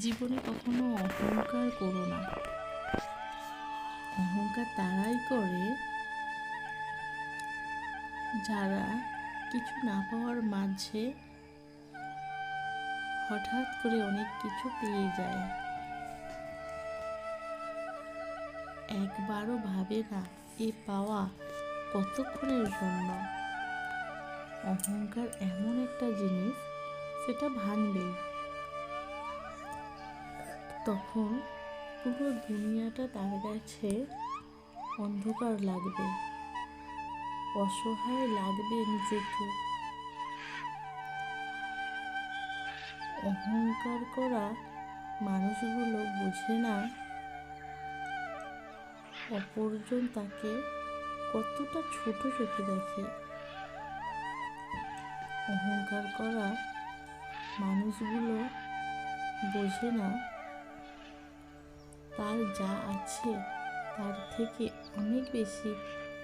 জীবনে কখনো অহংকার করো না। অহংকার তারাই করে যারা কিছু না পাওয়ার মাঝে হঠাৎ করে অনেক কিছু পেয়ে যায়, একবারও ভাবে না এ পাওয়া কতক্ষণের জন্য। অহংকার এমন একটা জিনিস, সেটা ভাঙলেই তখন পুরো দুনিয়াটা তার কাছে অন্ধকার লাগবে, অসহায় লাগবে নিজেকে। অহংকার করা মানুষগুলো বোঝে না অপরজন তাকে কতটা ছোট চোখে দেখে। অহংকার করা মানুষগুলো বোঝে না তার যা আছে তার থেকে অনেক বেশি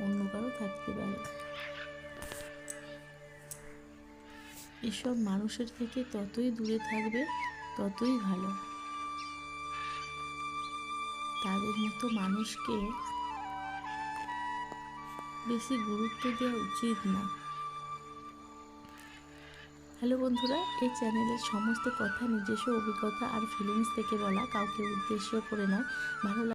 অন্য কারো থাকতে পারে। এসব মানুষের থেকে ততই দূরে থাকবে ততই ভালো। তাদের মতো মানুষকে বেশি গুরুত্ব দেওয়া উচিত না। হ্যালো বন্ধুরা, এই চ্যানেলের সমস্ত কথা নিজস্ব অভিজ্ঞতা আর ফিলিংস থেকে বলা, কাউকে উদ্দেশ্য করে নয়। ভালো